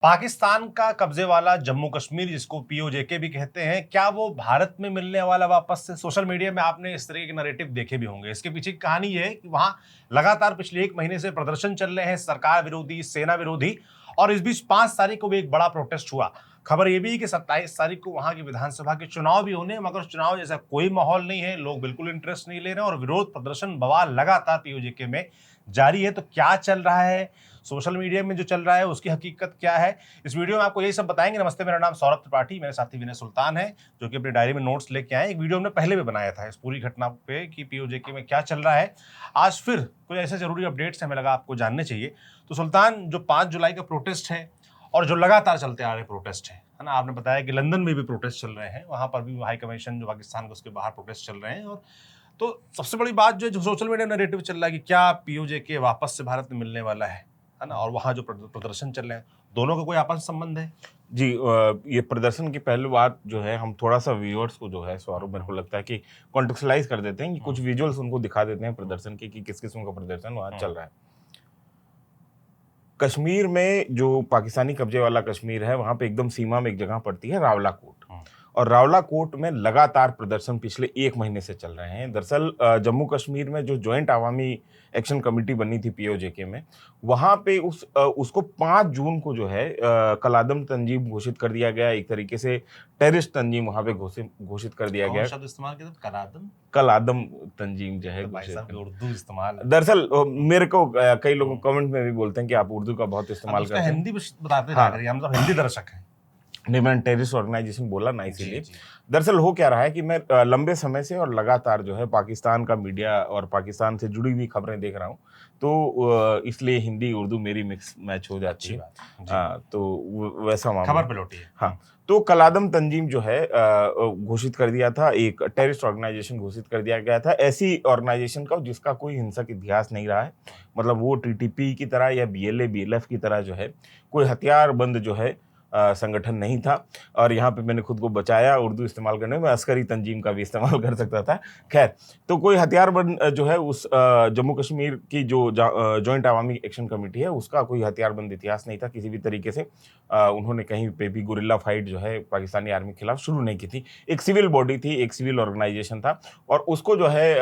पाकिस्तान का कब्जे वाला जम्मू कश्मीर, जिसको पीओजेके भी कहते हैं, क्या वो भारत में मिलने वाला वापस से? सोशल मीडिया में आपने इस तरह के नैरेटिव देखे भी होंगे। इसके पीछे की कहानी ये है कि वहां लगातार पिछले एक महीने से प्रदर्शन चल रहे हैं, सरकार विरोधी, सेना विरोधी। और इस बीच 5 तारीख को भी एक बड़ा प्रोटेस्ट हुआ। खबर यह भी है कि 27 तारीख को वहां की विधानसभा के चुनाव भी होने हैं, मगर चुनाव जैसा कोई माहौल नहीं है, लोग बिल्कुल इंटरेस्ट नहीं ले रहे हैं और विरोध प्रदर्शन बवाल लगातार पीओजेके में जारी है। तो क्या चल रहा है, सोशल मीडिया में जो चल रहा है उसकी हकीकत क्या है, इस वीडियो में आपको यही सब बताएंगे। नमस्ते, मेरा नाम सौरभ त्रिपाठी, मेरे साथी विनय सुल्तान है, जो कि अपनी डायरी में नोट्स लेके आए। एक वीडियो हमने पहले भी बनाया था इस पूरी घटना पे कि पीओजेके में क्या चल रहा है। आज फिर कुछ ऐसे जरूरी अपडेट्स हमें लगा आपको जानने चाहिए। तो सुल्तान, जो 5 जुलाई का प्रोटेस्ट है और जो लगातार चलते आ रहे प्रोटेस्ट है ना, आपने बताया कि लंदन में भी प्रोटेस्ट चल रहे हैं, वहां पर भी हाई कमीशन जो पाकिस्तान का, उसके बाहर प्रोटेस्ट चल रहे हैं। और तो सबसे बड़ी बात जो सोशल मीडिया में नैरेटिव चल रहा है कि क्या पीओजेके वापस से भारत में मिलने वाला है ना, और वहां जो प्रदर्शन चल रहे हैं, दोनों का कोई आपस संबंध है? जी, ये प्रदर्शन की पहली बात जो है, हम थोड़ा सा व्यूअर्स को जो है स्वरूप, मेरे को लगता है कि कॉन्टेक्चुअलाइज कर देते हैं कि कुछ विजुअल्स उनको दिखा देते हैं प्रदर्शन की कि किस किस्म का प्रदर्शन वहां चल रहा है। कश्मीर में जो पाकिस्तानी कब्जे वाला कश्मीर है, वहां पे एकदम सीमा में एक जगह पड़ती है रावलाकोट, और रावलाकोट में लगातार प्रदर्शन पिछले एक महीने से चल रहे हैं। दरअसल जम्मू कश्मीर में जो जॉइंट अवामी एक्शन कमेटी बनी थी पीओजेके में, वहां पे उसको 5 जून को जो है कलादम तंजीम घोषित कर दिया गया। एक तरीके से टेररिस्ट तंजीम वहां पे घोषित कर दिया गया। शब्द इस्तेमाल किया था, कलादम कलादम तंजीम जो है उर्दू इस्तेमाल। दरअसल मेरे को कई लोग कमेंट में भी बोलते हैं कि आप उर्दू का बहुत इस्तेमाल करते हैं। हिंदी बताते हैं, हम सब हिंदी दर्शक हैं। नहीं, मैंने टेररिस्ट ऑर्गेनाइजेशन बोला ना, इसीलिए। दरअसल हो क्या रहा है कि मैं लंबे समय से और लगातार जो है पाकिस्तान का मीडिया और पाकिस्तान से जुड़ी हुई खबरें देख रहा हूँ, तो इसलिए हिंदी उर्दू मेरी मिक्स मैच हो जाती है। तो वैसा मामला खबर पे लौटी है। हाँ, तो कलादम तंजीम जो है घोषित कर दिया था, एक टेररिस्ट ऑर्गेनाइजेशन घोषित कर दिया गया था, ऐसी ऑर्गेनाइजेशन का जिसका कोई हिंसक इतिहास नहीं रहा है। मतलब वो टीटीपी की तरह या बीएलए बीएलएफ की तरह जो है कोई हथियारबंद जो है संगठन नहीं था। और यहाँ पे मैंने खुद को बचाया उर्दू इस्तेमाल करने में, अस्करी तंजीम का भी इस्तेमाल कर सकता था। खैर, तो कोई हथियारबंद जो है उस जम्मू कश्मीर की जो जॉइंट अवामी एक्शन कमेटी है, उसका कोई हथियारबंद इतिहास नहीं था किसी भी तरीके से। उन्होंने कहीं पे भी गुरिल्ला फाइट जो है पाकिस्तानी आर्मी के खिलाफ शुरू नहीं की थी। एक सिविल बॉडी थी, एक सिविल ऑर्गेनाइजेशन था, और उसको जो है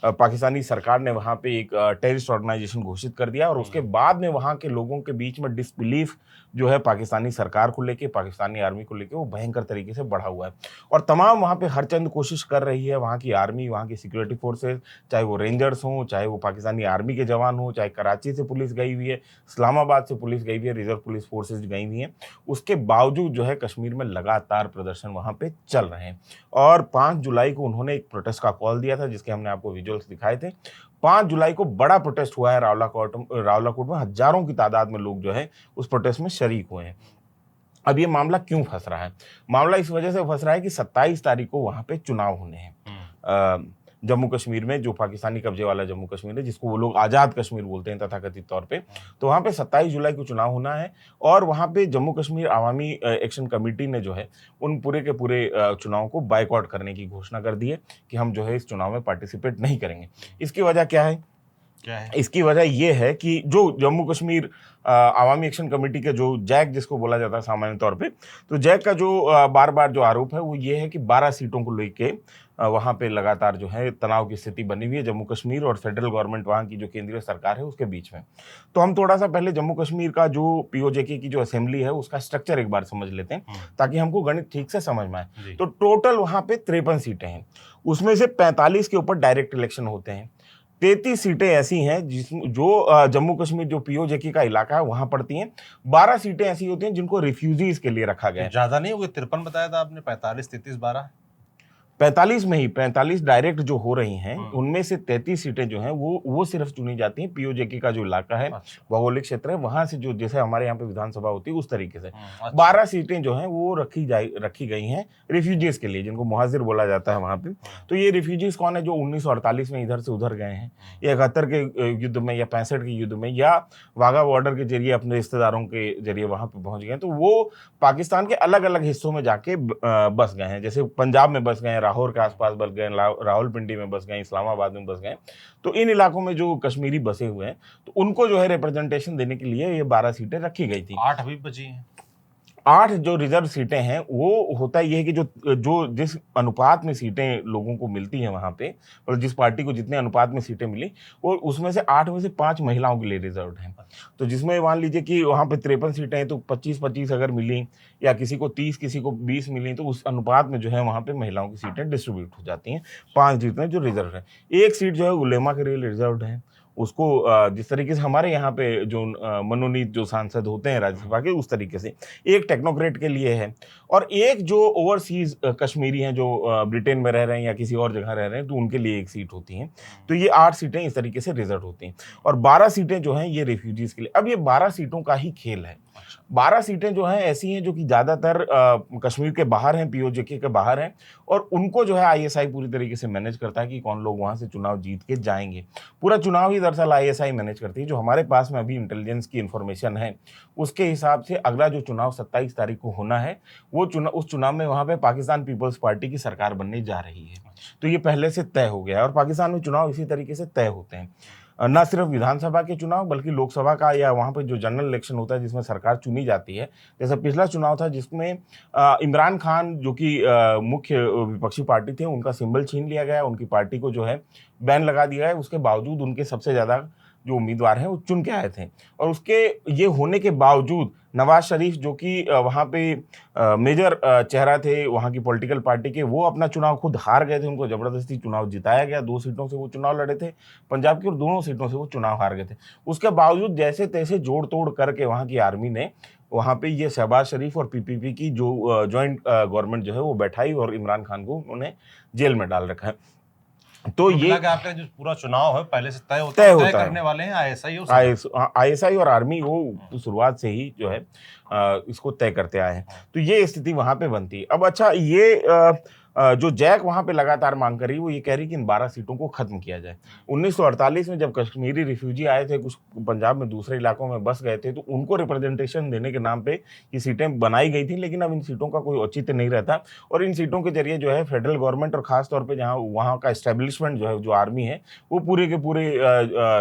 पाकिस्तानी सरकार ने वहाँ पे एक टेररिस्ट ऑर्गेनाइजेशन घोषित कर दिया। और उसके बाद में वहाँ के लोगों के बीच में डिसबिलीफ जो है पाकिस्तानी सरकार को लेके, पाकिस्तानी आर्मी को लेके, वो भयंकर तरीके से बढ़ा हुआ है। और तमाम वहाँ पे हर चंद कोशिश कर रही है वहाँ की आर्मी, वहाँ की सिक्योरिटी फोर्सेस, चाहे वो रेंजर्स हों, चाहे वो पाकिस्तानी आर्मी के जवान हों, चाहे कराची से पुलिस गई हुई है, इस्लामाबाद से पुलिस गई हुई है, रिजर्व पुलिस फोर्सेज गई हुई हैं, उसके बावजूद जो है कश्मीर में लगातार प्रदर्शन वहाँ पे चल रहे हैं। और 5 जुलाई को उन्होंने एक प्रोटेस्ट का कॉल दिया था, जिसके हमने आपको विजुअल्स दिखाए थे। 5 जुलाई को बड़ा प्रोटेस्ट हुआ है रावलाकोट में। हजारों की तादाद में लोग जो है उस प्रोटेस्ट में शरीक हुए हैं। अब ये मामला क्यों फंस रहा है? मामला इस वजह से फंस रहा है कि 27 तारीख को वहां पे चुनाव होने हैं जम्मू कश्मीर में, जो पाकिस्तानी कब्जे वाला जम्मू कश्मीर है, जिसको वो लोग आज़ाद कश्मीर बोलते हैं तथाकथित तौर पे। तो वहाँ पे 27 जुलाई को चुनाव होना है, और वहाँ पे जम्मू कश्मीर अवामी एक्शन कमेटी ने जो है उन पूरे के पूरे चुनाव को बाइकआउट करने की घोषणा कर दी है कि हम जो है इस चुनाव में पार्टिसिपेट नहीं करेंगे। इसकी वजह क्या है? इसकी वजह यह है कि जो जम्मू कश्मीर अवामी एक्शन कमेटी के जो जैक, जिसको बोला जाता है सामान्य तौर पे, तो जैक का जो बार बार जो आरोप है वो ये है कि 12 सीटों को लेके वहाँ पे लगातार जो है तनाव की स्थिति बनी हुई है जम्मू कश्मीर और फेडरल गवर्नमेंट, वहाँ की जो केंद्रीय सरकार है, उसके बीच में। तो हम थोड़ा सा पहले जम्मू कश्मीर का जो पीओजेके की जो असेंबली है उसका स्ट्रक्चर एक बार समझ लेते हैं, ताकि हमको गणित ठीक से समझ में आए। तो टोटल वहाँ पे 53 सीटें हैं, उसमें से 45 के ऊपर डायरेक्ट इलेक्शन होते हैं। 33 सीटें ऐसी हैं जिसमें जो जम्मू कश्मीर जो पीओजेके का इलाका है वहां पड़ती हैं। 12 सीटें ऐसी होती हैं जिनको रिफ्यूजीज के लिए रखा गया है। ज्यादा नहीं हो गए? 53 बताया था आपने, 45, 33, 12। 45 में ही 45 डायरेक्ट जो हो रही हैं, उनमें से 33 सीटें जो हैं वो सिर्फ चुनी जाती हैं पीओजेके का जो इलाका है, भौगोलिक क्षेत्र है, वहां से, जो जैसे हमारे यहाँ पे विधानसभा होती है उस तरीके से। 12 सीटें जो हैं वो रखी गई हैं रिफ्यूजीज के लिए, जिनको मुहाजिर बोला जाता है वहां पे। तो ये रिफ्यूजीज कौन है? जो 1948 में इधर से उधर गए हैं, या 71 के युद्ध में, या 65 के युद्ध में, या वाघा बॉर्डर के जरिए अपने रिश्तेदारों के जरिए वहां पे पहुंच गए। तो वो पाकिस्तान के अलग अलग हिस्सों में जाके बस गए हैं, जैसे पंजाब में बस गए हैं लाहौर के आसपास बस गए, रावलपिंडी में बस गए, इस्लामाबाद में बस गए। तो इन इलाकों में जो कश्मीरी बसे हुए हैं तो उनको जो है रिप्रेजेंटेशन देने के लिए ये 12 सीटें रखी गई थी। 8 अभी बची हैं। 8 जो रिजर्व सीटें हैं वो होता ये है कि जो जो जिस अनुपात में सीटें लोगों को मिलती हैं वहाँ पे, और जिस पार्टी को जितने अनुपात में सीटें मिली, वो उसमें से 8 में से 5 महिलाओं के लिए रिजर्व्ड हैं। तो जिसमें मान लीजिए कि वहाँ पे 53 सीटें हैं, तो 25-25 अगर मिली, या किसी को 30 किसी को 20 मिली, तो उस अनुपात में जो है वहाँ पे महिलाओं की सीटें डिस्ट्रीब्यूट हो जाती हैं। 5 सीटें जो रिजर्व है, 1 सीट जो है उलेमा के लिए रिजर्व्ड है। उसको जिस तरीके से हमारे यहाँ पे जो मनोनीत जो सांसद होते हैं राज्यसभा के, उस तरीके से एक टेक्नोक्रेट के लिए है, और एक जो ओवरसीज कश्मीरी हैं जो ब्रिटेन में रह रहे हैं या किसी और जगह रह रहे हैं, तो उनके लिए एक सीट होती हैं। तो ये 8 सीटें इस तरीके से रिजर्व होती हैं, और 12 सीटें जो हैं ये रेफ्यूजीज के लिए। अब ये 12 सीटों का ही खेल है। 12 सीटें जो हैं ऐसी हैं जो कि ज़्यादातर कश्मीर के बाहर हैं, पीओजेके के बाहर हैं, और उनको जो है आईएसआई पूरी तरीके से मैनेज करता है कि कौन लोग वहाँ से चुनाव जीत के जाएंगे। पूरा चुनाव ही दरअसल आईएसआई मैनेज करती है। जो हमारे पास में अभी इंटेलिजेंस की इन्फॉर्मेशन है, उसके हिसाब से अगला जो चुनाव 27 तारीख को होना है, वो उस चुनाव में वहाँ पे पाकिस्तान पीपल्स पार्टी की सरकार बनने जा रही है। तो ये पहले से तय हो गया है, और पाकिस्तान में चुनाव इसी तरीके से तय होते हैं। न सिर्फ विधानसभा के चुनाव, बल्कि लोकसभा का या वहाँ पर जो जनरल इलेक्शन होता है जिसमें सरकार चुनी जाती है। जैसे पिछला चुनाव था जिसमें इमरान खान जो कि मुख्य विपक्षी पार्टी थे, उनका सिंबल छीन लिया गया, उनकी पार्टी को जो है बैन लगा दिया है। उसके बावजूद उनके सबसे ज़्यादा जो उम्मीदवार हैं वो चुन के आए थे, और उसके ये होने के बावजूद नवाज शरीफ जो कि वहाँ पे मेजर चेहरा थे वहाँ की पॉलिटिकल पार्टी के, वो अपना चुनाव खुद हार गए थे। उनको ज़बरदस्ती चुनाव जिताया गया, 2 सीटों से वो चुनाव लड़े थे पंजाब की, और दोनों सीटों से वो चुनाव हार गए थे। उसके बावजूद जैसे तैसे जोड़ तोड़ करके वहाँ की आर्मी ने वहाँ पे ये शहबाज शरीफ और पीपीपी की जो जॉइंट गवर्नमेंट जो है वो बैठाई, और इमरान खान को उन्होंने जेल में डाल रखा है। तो ये आपका जो पूरा चुनाव है पहले से तय होता है, करने वाले हैं आईएसआई और आर्मी, वो शुरुआत से ही जो है इसको तय करते आए हैं। तो ये स्थिति वहां पे बनती है। अब अच्छा, ये जो जैक वहां पे लगातार मांग कर रही है, वो ये कह रही है कि इन 12 सीटों को खत्म किया जाए। 1948 में जब कश्मीरी रिफ्यूजी आए थे, कुछ पंजाब में दूसरे इलाकों में बस गए थे, तो उनको रिप्रेजेंटेशन देने के नाम पे ये सीटें बनाई गई थी, लेकिन अब इन सीटों का कोई औचित्य नहीं रहता, और इन सीटों के जरिए जो है फेडरल गवर्नमेंट, और खासतौर पर जहाँ वहाँ का एस्टेब्लिशमेंट जो है, जो आर्मी है, वो पूरे के पूरे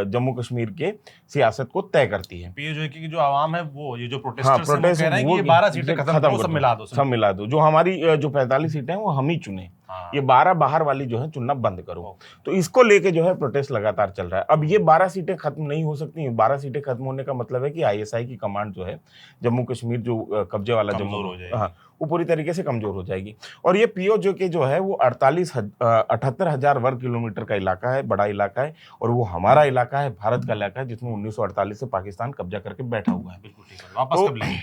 जम्मू कश्मीर के सियासत को तय करती है। पीओजेके की जो आवाम है, वो ये जो प्रोटेस्टर्स हैं, वो कह रहे हैं कि ये 12 सीटें खत्म करो, सब मिला दो। जो हमारी जो 45 सीटें हैं वो हम ही चुने, ये 12 बाहर वाली जो है चुनना बंद करो। तो इसको लेके जो है प्रोटेस्ट लगातार चल रहा है। अब ये 12 सीटें खत्म नहीं हो सकती। 12 सीटें खत्म होने का मतलब है कि आईएसआई की कमांड जो है, जम्मू कश्मीर जो कब्जे वाला जम्मू, हाँ, वो पूरी तरीके से कमजोर हो जाएगी। और ये पीओजेके जो है वो 78,000 वर्ग किलोमीटर का इलाका है, बड़ा इलाका है, और वो हमारा इलाका है, भारत का इलाका है, जिसमें 1948 से पाकिस्तान कब्जा करके बैठा हुआ है। बिल्कुल ठीक है, वापस कब लेंगे?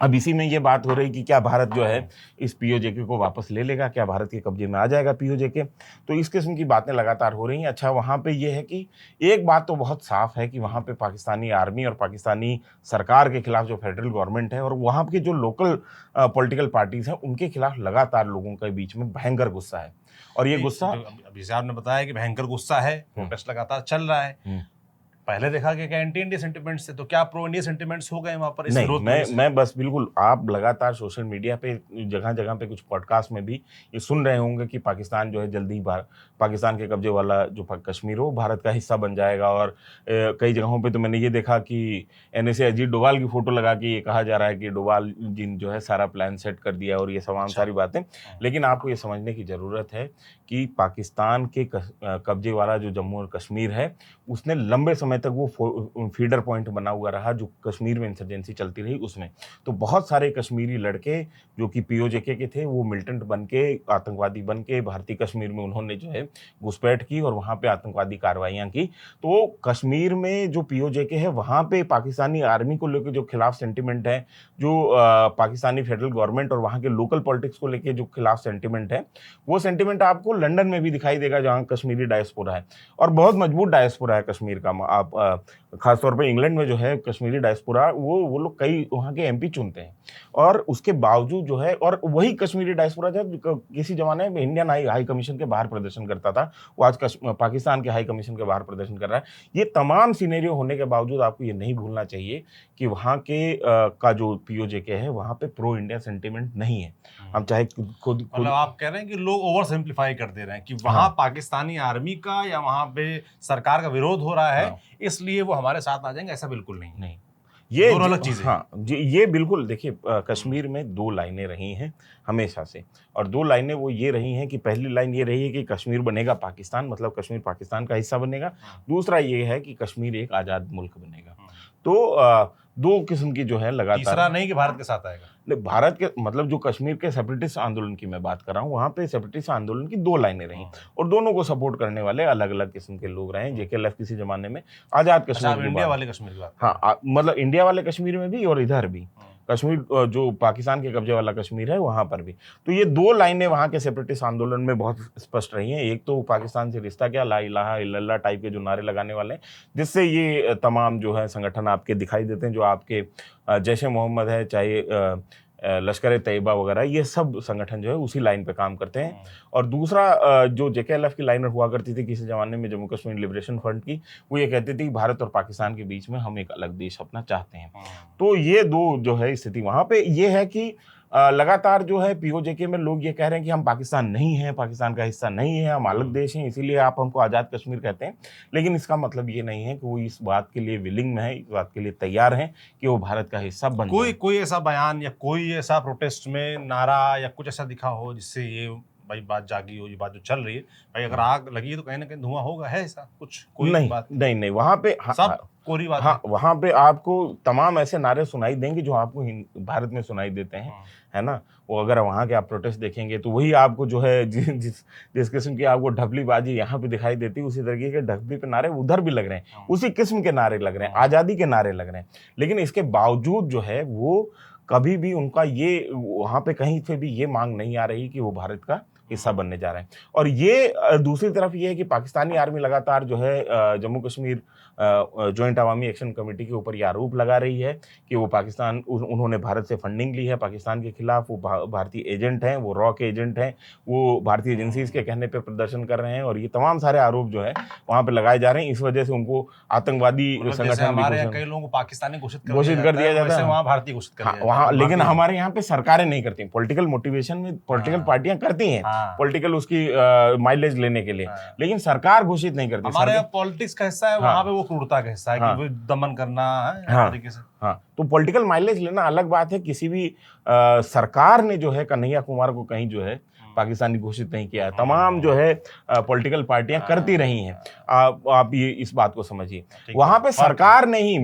अब इसी में ये बात हो रही कि क्या भारत जो है इस पीओजेके को वापस ले लेगा, क्या भारत के कब्जे में आ जाएगा पीओजेके। तो इस किस्म की बातें लगातार हो रही हैं। अच्छा, वहाँ पे ये है कि एक बात तो बहुत साफ है कि वहाँ पे पाकिस्तानी आर्मी और पाकिस्तानी सरकार के खिलाफ जो फेडरल गवर्नमेंट है, और वहाँ के जो लोकल पॉलिटिकल पार्टीज हैं, उनके खिलाफ लगातार लोगों के बीच में भयंकर गुस्सा है। और ये गुस्सा, अभी साहब ने बताया कि भयंकर गुस्सा है, प्रोटेस्ट लगातार चल रहा है। पहले देखा कि एंटी इंडिया सेंटिमेंट्स थे, तो क्या प्रो इंडिया सेंटिमेंट्स हो गए वहां पर? नहीं, मैं बस बिल्कुल, आप लगातार सोशल मीडिया पे जगह जगह पे कुछ पॉडकास्ट में भी ये सुन रहे होंगे कि पाकिस्तान जो है जल्दी ही पाकिस्तान के कब्जे वाला जो कश्मीर हो भारत का हिस्सा बन जाएगा। और कई जगहों पे तो मैंने ये देखा कि एनएसए अजीत डोभाल की फोटो लगा के ये कहा जा रहा है कि डोभाल जी जो है सारा प्लान सेट कर दिया, और ये तमाम सारी बातें। लेकिन आपको ये समझने की ज़रूरत है कि पाकिस्तान के कब्जे वाला जो जम्मू और कश्मीर है, उसने लंबे समय तक वो फीडर पॉइंट बना हुआ रहा जो कश्मीर में इंसर्जेंसी चलती रही उसमें। तो बहुत सारे कश्मीरी लड़के जो कि पीओजेके के थे, वो मिलिटेंट बन के, आतंकवादी बन के भारतीय कश्मीर में उन्होंने जो है घुसपैठ की और वहाँ पे आतंकवादी कार्रवाइयाँ की। तो कश्मीर में जो पीओजेके है, वहाँ पे पाकिस्तानी आर्मी को लेकर जो खिलाफ सेंटिमेंट है, जो पाकिस्तानी फेडरल गवर्नमेंट और वहाँ के लोकल पॉलिटिक्स को लेकर जो खिलाफ सेंटिमेंट है, वो सेंटिमेंट आपको लंदन में भी दिखाई देगा, जहाँ कश्मीरी डायस्पोरा है, और बहुत मजबूत डायस्पोरा है कश्मीर का। आप खासतौर पे इंग्लैंड में जो है कश्मीरी डायस्पोरा वो लोग कई वहाँ के एमपी चुनते हैं, और उसके बावजूद जो है, और वही कश्मीरी डायस्पोरा जब किसी जमाने में इंडियन हाई कमीशन के बाहर प्रदर्शन करता था, वो आज पाकिस्तान के हाई कमीशन के बाहर प्रदर्शन कर रहा है। ये तमाम सिनेरियो होने के बावजूद आपको ये नहीं भूलना चाहिए कि वहाँ के का जो पीओजेके है वहाँ पे प्रो इंडिया सेंटिमेंट नहीं है। हम चाहे खुद मतलब आप कह रहे हैं कि लोग ओवर सिंप्लीफाई कर दे रहे हैं कि वहां पाकिस्तानी आर्मी का या वहां पे सरकार का विरोध हो रहा है, इसलिए वो हमारे साथ आ जाएंगे, ऐसा बिल्कुल नहीं। नहीं, ये दोनों अलग चीजें। हाँ जी, ये बिल्कुल देखिए, कश्मीर में दो लाइनें रही हैं हमेशा से, और दो लाइनें वो ये रही हैं कि पहली लाइन ये रही है कि कश्मीर बनेगा पाकिस्तान, मतलब कश्मीर पाकिस्तान का हिस्सा बनेगा। दूसरा ये है कि कश्मीर एक आज़ाद मुल्क बनेगा। तो दो किस्म की जो है लगातार, तीसरा नहीं कि भारत के साथ आएगा। नहीं, भारत के मतलब जो कश्मीर के सेपरेटिस्ट आंदोलन की मैं बात कर रहा हूँ, वहाँ पे सेपरेटिस्ट आंदोलन की दो लाइनें रहीं, और दोनों को सपोर्ट करने वाले अलग अलग किस्म के लोग रहे। जेकेएलएफ किसी जमाने में आज़ाद कश्मीर, इंडिया वाले कश्मीर की बात। हाँ, मतलब इंडिया वाले कश्मीर में भी और इधर भी कश्मीर, जो पाकिस्तान के कब्जे वाला कश्मीर है वहाँ पर भी। तो ये दो लाइनें वहाँ के सेपरेटिस्ट आंदोलन में बहुत स्पष्ट रही हैं। एक तो पाकिस्तान से रिश्ता क्या, ला इलाहा इल्लल्लाह टाइप के जो नारे लगाने वाले हैं, जिससे ये तमाम जो है संगठन आपके दिखाई देते हैं, जो आपके जैश ए मोहम्मद है, चाहे लश्कर तैयबा वगैरह, ये सब संगठन जो है उसी लाइन पे काम करते हैं। और दूसरा जो जेकेएलएफ की लाइन हुआ करती थी किसी जमाने में, जम्मू कश्मीर लिबरेशन फ्रंट की, वो ये कहती थी कि भारत और पाकिस्तान के बीच में हम एक अलग देश अपना चाहते हैं। तो ये दो जो है स्थिति वहाँ पे ये है कि लगातार जो है पीओजेके में लोग ये कह रहे हैं कि हम पाकिस्तान नहीं हैं, पाकिस्तान का हिस्सा नहीं है, हम अलग देश हैं, इसीलिए आप हमको आज़ाद कश्मीर कहते हैं। लेकिन इसका मतलब ये नहीं है कि वो इस बात के लिए विलिंग में है, इस बात के लिए तैयार हैं कि वो भारत का हिस्सा बन जाए। कोई ऐसा बयान या कोई ऐसा प्रोटेस्ट में नारा या कुछ ऐसा दिखा हो जिससे ये भाई बात जागी हो, ये बात जो चल रही है भाई, अगर आग लगी है तो कहीं ना कहीं धुआं होगा, है ऐसा कुछ? कोई नहीं, बात नहीं, वहाँ पे सब कोरी बात हाँ, वहाँ पे आपको तमाम ऐसे नारे सुनाई देंगे जो आपको भारत में सुनाई देते हैं, है ना। वो अगर वहाँ के आप प्रोटेस्ट देखेंगे तो वही आपको जो है जिस किस्म की आपको ढपलीबाजी यहाँ पे दिखाई देती है, उसी तरीके के ढपली पे नारे उधर भी लग रहे हैं, उसी किस्म के नारे लग रहे हैं, आज़ादी के नारे लग रहे हैं। लेकिन इसके बावजूद जो है वो कभी भी उनका ये वहाँ पे कहीं से भी ये मांग नहीं आ रही कि वो भारत का हिस्सा बनने जा रहे हैं। और ये दूसरी तरफ ये है कि पाकिस्तानी आर्मी लगातार जो है जम्मू कश्मीर जॉइंट अवामी एक्शन कमेटी के ऊपर ये आरोप लगा रही है कि वो उन्होंने भारत से फंडिंग ली है पाकिस्तान के खिलाफ, वो भारतीय एजेंट हैं, वो रॉ के एजेंट हैं, वो भारतीय एजेंसीज के कहने पे प्रदर्शन कर रहे हैं, और ये तमाम सारे आरोप जो है वहाँ पे लगाए जा रहे हैं। इस वजह से उनको आतंकवादी संगठन, हमारे यहाँ कई लोगों को पाकिस्तानी घोषित कर दिया जाता है, वहाँ भारतीय घोषित कर दिया जाता है। वहाँ, लेकिन हमारे यहाँ पे सरकारें नहीं करती, पॉलिटिकल मोटिवेशन में पॉलिटिकल पार्टियां करती हैं, पॉलिटिकल उसकी माइलेज लेने के लिए, लेकिन सरकार घोषित नहीं करती। हमारे यहाँ पॉलिटिक्स का हिस्सा है, वहाँ पे वो क्रूरता का हिस्सा है कि दमन करना है तरीके से। हाँ, तो पॉलिटिकल माइलेज लेना अलग बात है। किसी भी सरकार ने जो है कन्हैया कुमार को कहीं जो है पाकिस्तानी घोषित नहीं किया है। तमाम जो है पॉलिटिकल पार्टियां करती रही हैं। आप ये इस बात को समझिए, वहां पे सरकार नहीं,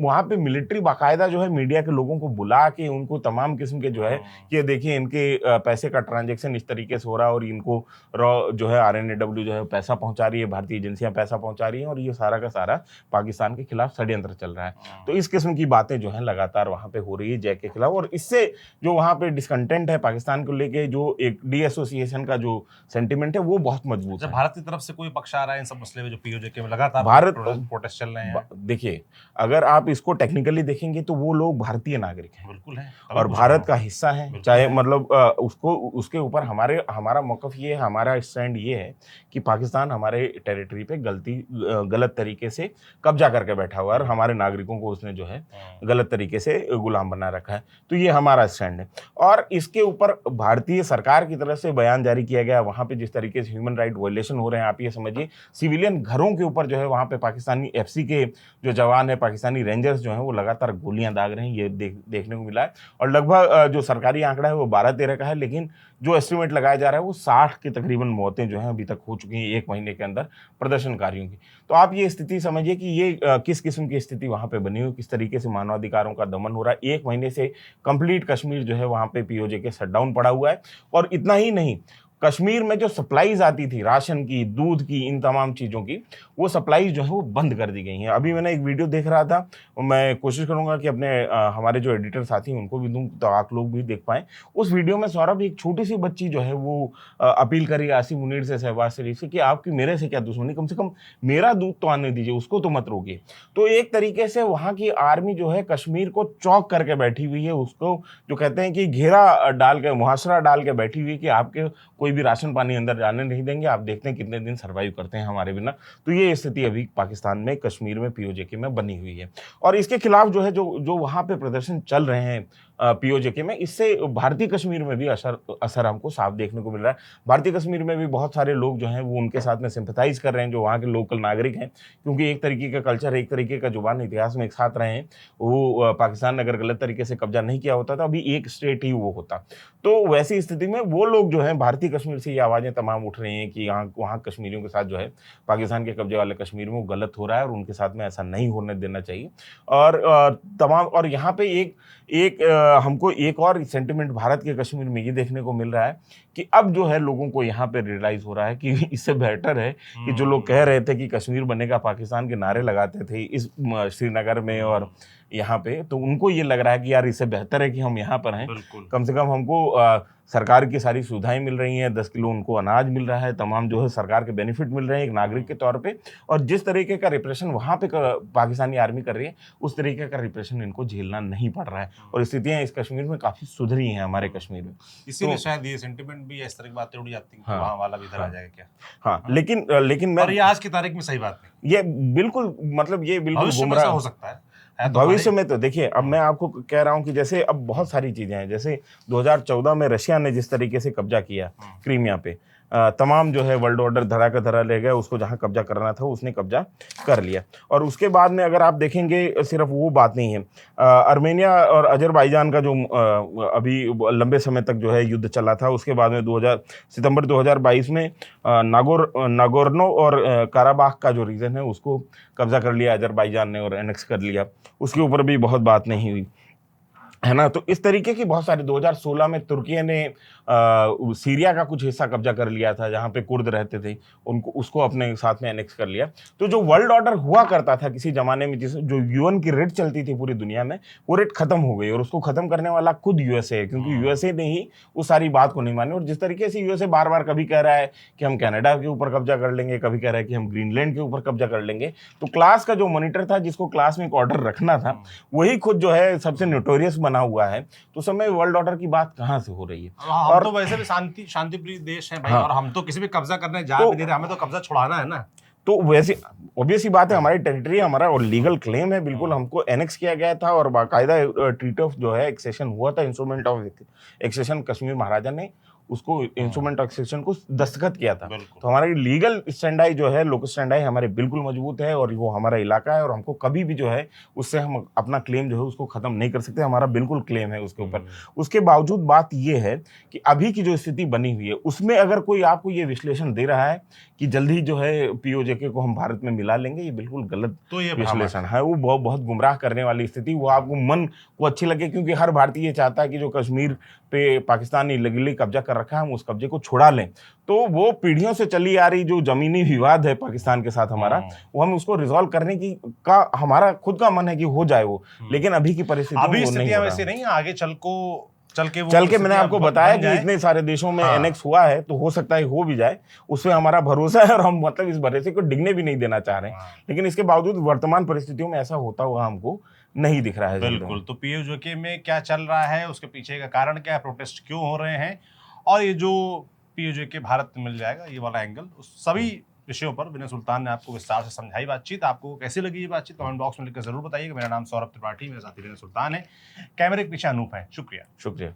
वहां पे मिलिट्री बाकायदा जो है मीडिया के लोगों को बुला के उनको तमाम किस्म के जो है कि देखिए इनके पैसे का ट्रांजैक्शन इस तरीके से हो रहा है, और इनको रॉ जो है RNAW जो है पैसा पहुंचा रही है, भारतीय एजेंसियां पैसा पहुंचा रही हैं, और ये सारा का सारा पाकिस्तान के खिलाफ षड्यंत्र चल रहा है। तो इस किस्म की बातें जो है लगातार वहां पे हो रही है जैक के खिलाफ, और इससे जो वहां पे डिसकंटेंट है पाकिस्तान को लेके, जो एक एसोसिएशन का जो सेंटिमेंट है वो बहुत मजबूत है। भारत की तरफ से कोई पक्ष आ रहा है इन सब मसले में, जो पीओजेके में लगातार भारत प्रोटेस्ट चल रहे हैं? देखिए, अगर आप इसको टेक्निकली देखेंगे तो वो लोग भारतीय नागरिक हैं, बिल्कुल है, और भारत का हिस्सा है, चाहे मतलब उसको उसके ऊपर हमारा मौकफ ये है, हमारा स्टैंड ये है कि पाकिस्तान हमारे टेरिटरी पे गलत तरीके से कब्जा करके बैठा हुआ है, और हमारे नागरिकों को उसने जो है गलत तरीके से गुलाम बना रखा है। तो ये हमारा स्टैंड है, और इसके ऊपर भारतीय सरकार की तरफ से बयान जारी किया गया। वहां पे जिस तरीके से ह्यूमन राइट वायलेशन हो रहे हैं, आप ये समझिए सिविलियन घरों के ऊपर जो है वहां पे पाकिस्तानी FC के जो जवान है, पाकिस्तानी रेंजर्स जो हैं वो लगातार गोलियां दाग रहे हैं, ये देखने को मिला है। और लगभग जो सरकारी आंकड़ा है वो 12-13 का है, लेकिन जो एस्टिमेट लगाया जा रहा है वो 60 की तकरीबन मौतें जो हैं अभी तक हो चुकी हैं 1 महीने के अंदर प्रदर्शनकारियों की। तो आप ये स्थिति समझिए कि ये किस किस्म की स्थिति वहां पे बनी हुई, किस तरीके से मानवाधिकारों का दमन हो रहा है। 1 महीने से कंप्लीट कश्मीर जो है वहां पे पीओजेके शटडाउन पड़ा हुआ है। और इतना ही नहीं, कश्मीर में जो सप्लाईज आती थी राशन की, दूध की, इन तमाम चीज़ों की, वो सप्लाईज जो है वो बंद कर दी गई हैं। अभी मैंने एक वीडियो देख रहा था, मैं कोशिश करूंगा कि अपने हमारे जो एडिटर साथी हैं उनको भी दूं तो आप लोग भी देख पाएं। उस वीडियो में सौरभ एक छोटी सी बच्ची जो है वो अपील करी आसिफ मुनीर से, शहबाज शरीफ से कि आपकी मेरे से क्या दुश्मनी, कम से कम मेरा दूध तो आने दीजिए, उसको तो मत रोकिए। तो एक तरीके से वहाँ की आर्मी जो है कश्मीर को चौक करके बैठी हुई है, उसको जो कहते हैं कि घेरा डाल के, मुहासरा डाल के बैठी हुई है कि आपके कोई भी राशन पानी अंदर जाने नहीं देंगे, आप देखते हैं कितने दिन सर्वाइव करते हैं हमारे बिना। तो ये स्थिति अभी पाकिस्तान में, कश्मीर में, पीओजेके में बनी हुई है। और इसके खिलाफ जो है जो वहाँ पे प्रदर्शन चल रहे हैं पीओजेके में, इससे भारतीय कश्मीर में भी असर हमको साफ देखने को मिल रहा है। भारतीय कश्मीर में भी बहुत सारे लोग जो हैं वो उनके साथ में सिंपथाइज कर रहे हैं, जो वहाँ के लोकल नागरिक हैं, क्योंकि एक तरीके का कल्चर, एक तरीके का जुबान इतिहास में एक साथ रहे हैं। वो पाकिस्तान ने अगर गलत तरीके से कब्जा नहीं किया होता तो अभी एक स्टेट ही वो होता। तो वैसी स्थिति में वो लोग जो हैं, भारतीय कश्मीर से ये आवाज़ें तमाम उठ रही हैं कि यहाँ वहाँ कश्मीरियों के साथ जो है पाकिस्तान के कब्जे वाले कश्मीर में वो गलत हो रहा है और उनके साथ में ऐसा नहीं होने देना चाहिए। और तमाम, और यहाँ पे हमको एक और सेंटिमेंट भारत के कश्मीर में ये देखने को मिल रहा है कि अब जो है लोगों को यहाँ पे रियलाइज हो रहा है कि इससे बेहतर है कि जो लोग कह रहे थे कि कश्मीर बनेगा पाकिस्तान के नारे लगाते थे इस श्रीनगर में और यहाँ पे, तो उनको ये लग रहा है कि यार इससे बेहतर है कि हम यहाँ पर हैं। कम से कम हमको सरकार की सारी सुविधाएं मिल रही हैं, 10 किलो उनको अनाज मिल रहा है, तमाम जो है सरकार के बेनिफिट मिल रहे हैं एक नागरिक के तौर पे। और जिस तरीके का रिप्रेशन वहाँ पे पाकिस्तानी आर्मी कर रही है, उस तरीके का रिप्रेशन इनको झेलना नहीं पड़ रहा है। और स्थितियाँ इस कश्मीर में काफ़ी सुधरी हैं हमारे कश्मीर में, इसीलिए शायद ये सेंटिमेंट भी इस तरह की बातें उड़ जाती हैं कि वहाँ वाला भी इधर आ जाएगा क्या। हाँ, लेकिन मैं, और ये आज की तारीख में सही बात नहीं, ये बिल्कुल, मतलब ये बिल्कुल गुमराह हो सकता है भविष्य में। तो देखिए, अब मैं आपको कह रहा हूं कि जैसे अब बहुत सारी चीजें हैं, जैसे 2014 में रशिया ने जिस तरीके से कब्जा किया क्रीमिया पे, तमाम जो है वर्ल्ड ऑर्डर धरा का धरा ले गया, उसको जहां कब्जा करना था उसने कब्जा कर लिया। और उसके बाद में अगर आप देखेंगे, सिर्फ वो बात नहीं है, आर्मेनिया और अजरबैजान का जो अभी लंबे समय तक जो है युद्ध चला था, उसके बाद में सितंबर 2022 में नागोर्नो और काराबाख का जो रीजन है उसको कब्जा कर लिया अजरबैजान ने और एनेक्स कर लिया। उसके ऊपर भी बहुत बात नहीं हुई, है ना। तो इस तरीके की बहुत सारी, 2016 में तुर्की ने सीरिया का कुछ हिस्सा कब्जा कर लिया था जहाँ पे कुर्द रहते थे, उसको अपने साथ में एनेक्स कर लिया। तो जो वर्ल्ड ऑर्डर हुआ करता था किसी जमाने में, जो यूएन की रेट चलती थी पूरी दुनिया में, वो रेट खत्म हो गई और उसको खत्म करने वाला खुद यूएसए है, क्योंकि यूएसए ने ही उस सारी बात को नहीं मानी। और जिस तरीके से यूएसए बार बार कभी कह रहा है कि हम कनाडा के ऊपर कब्जा कर लेंगे, कभी कह रहा है कि हम ग्रीनलैंड के ऊपर कब्जा कर लेंगे, तो क्लास का जो मॉनिटर था, जिसको क्लास में एक ऑर्डर रखना था, वही खुद जो है सबसे नोटोरियस बना हुआ है। तो समय वर्ल्ड ऑर्डर की बात कहाँ से हो रही है। हम तो वैसे भी शांतिप्रिय देश हैं भाई, और हम तो किसी भी कब्जा करने जा भी दे रहे, हमें तो कब्जा छुड़ाना है ना। तो वैसे ऑब्वियस ही बात है, हमारी टेरिटरी है, हमारा और लीगल क्लेम है, बिल्कुल हमको एनेक्स किया गया था और बाकायदा ट्रीटी ऑफ जो है एक्सेशन हुआ था, इंस्ट्रूमेंट ऑफ एक्सेशन, कश्मीर महाराजा ने उसको इंस्ट्रूमेंट ऑफ एक्सेशन को दस्तखत किया था। तो हमारी लीगल स्टैंडाई जो है, लोकल स्टैंडाई हमारे बिल्कुल मजबूत है और वो हमारा इलाका है और हमको कभी भी जो है उससे हम अपना क्लेम जो है उसको खत्म नहीं कर सकते, हमारा बिल्कुल क्लेम है उसके ऊपर। उसके बावजूद बात ये है कि अभी की जो स्थिति बनी हुई है उसमें अगर कोई आपको ये विश्लेषण दे रहा है कि जल्दी जो है पीओजेके को हम भारत में मिला लेंगे, ये बिल्कुल गलत तो ये विश्लेषण है। वो बहुत गुमराह करने वाली स्थिति, वो आपको मन को अच्छी लगे, क्योंकि हर भारतीय ये चाहता है कि जो कश्मीर पे पाकिस्तान इलीगली कब्जा कर रखा है हम उस कब्जे को छुड़ा लें। तो वो पीढ़ियों से चली आ रही जो जमीनी विवाद है पाकिस्तान के साथ हमारा, वो हम उसको रिजॉल्व करने की का हमारा खुद का मन है कि हो जाए वो, लेकिन अभी की परिस्थितियां वैसे नहीं, आगे चल के मैंने आपको बताया कि इतने सारे देशों में एनेक्स हुआ है, तो हो सकता है हो भी जाए, उसमें हमारा भरोसा है और हम मतलब इस भरोसे को डिगने भी नहीं देना चाह रहे हैं। लेकिन इसके बावजूद वर्तमान परिस्थितियों में ऐसा होता हुआ हमको नहीं दिख रहा है। बिल्कुल। तो पीओजेके में क्या चल रहा है, उसके पीछे का कारण क्या है, प्रोटेस्ट क्यों हो रहे हैं, और ये जो पीओजेके भारत में मिल जाएगा, ये वाला एंगल, उस सभी विषयों पर विनय सुल्तान ने आपको विस्तार से समझाई बातचीत। आपको कैसी लगी ये बातचीत कमेंट बॉक्स में लिखकर जरूर बताइएगा। मेरा नाम सौरभ त्रिपाठी, मेरे साथी विनय सुल्तान है, कैमरे के पीछे अनूप है। शुक्रिया।